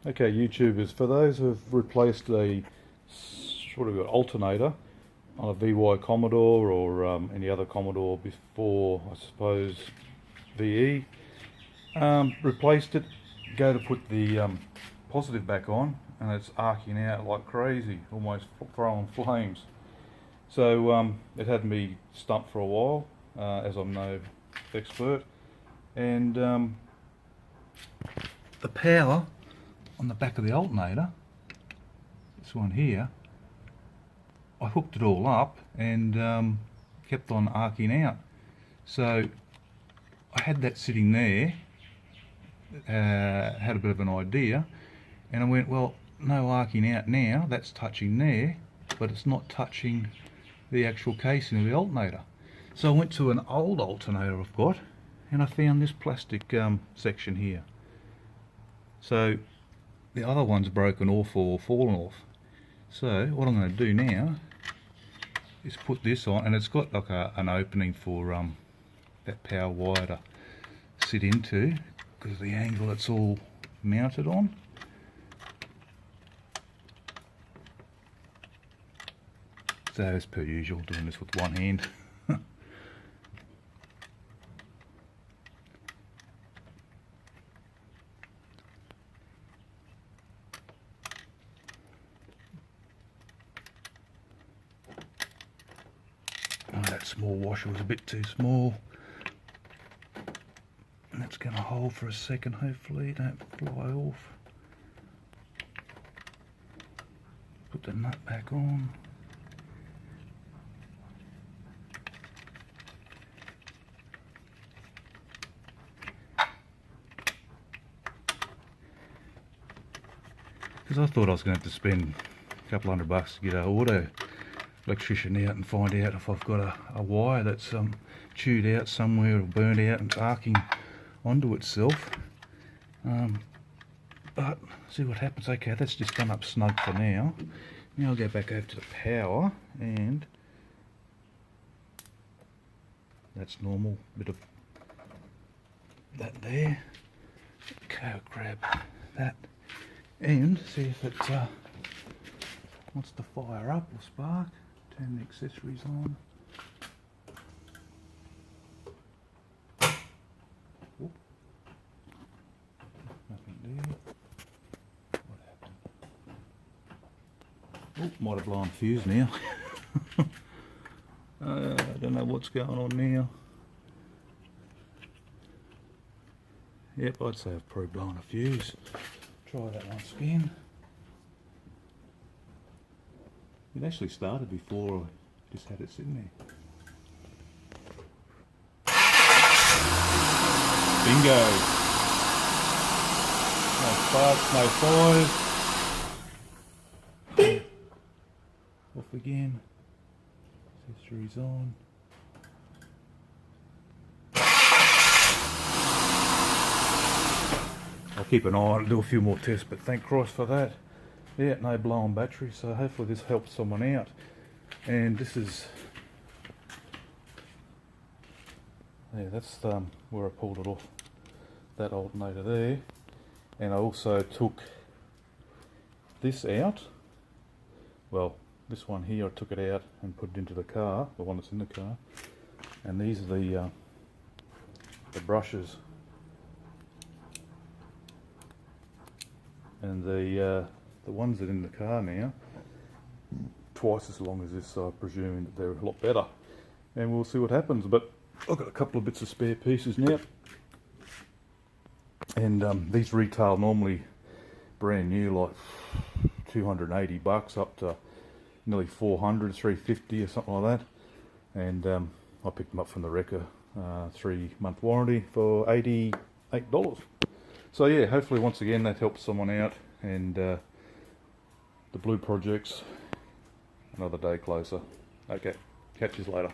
Okay, YouTubers, for those who have replaced a sort of alternator on a VY Commodore or any other Commodore before, I suppose, VE, replaced it, go to put the positive back on and it's arcing out like crazy, almost throwing flames. So it had me stumped for a while, as I'm no expert, and the power on the back of the alternator, this one here, I hooked it all up and kept on arcing out. So I had that sitting there, had a bit of an idea, and I went, well, no arcing out now, that's touching there, but it's not touching the actual casing of the alternator. So I went to an old alternator I've got, and I found this plastic section here. So the other one's broken off or fallen off. So what I'm going to do now is put this on, and it's got like an opening for that power wire to sit into because of the angle it's all mounted on. So as per usual, doing this with one hand. Oh, that small washer was a bit too small. And that's going to hold for a second, hopefully, don't fly off. Put the nut back on. Because I thought I was going to have to spend a couple $100 to get an auto electrician out and find out if I've got a wire that's chewed out somewhere or burnt out and arcing onto itself. But see what happens. Okay, that's just done up snug for now. Now I'll go back over to the power, and that's normal, bit of that there. Okay, I'll grab that and see if it wants to fire up or spark. Turn the accessories on. Oop. Nothing there. What happened? Oh, might have blown fuse now. I don't know what's going on now. Yep, I'd say I've probably blown a fuse. Try that once again. It actually started before I just had it sitting there. Bingo! No sparks, no fires. Off again. Accessories on. I'll keep an eye on it, do a few more tests, but thank Christ for that. Yeah, no blown battery, so hopefully this helps someone out. And this is, yeah, that's where I pulled it off, that alternator there. And I also took this out. Well, this one here, I took it out and put it into the car, the one that's in the car. And these are the brushes. And the ones that are in the car now, twice as long as this, so I presume that they're a lot better. And we'll see what happens. But I've got a couple of bits of spare pieces now. And these retail normally brand new, like $280 up to nearly 400, 350 or something like that. And I picked them up from the wrecker, 3-month warranty for $88. So yeah, hopefully once again that helps someone out, and the blue project's another day closer. Okay, catch you later.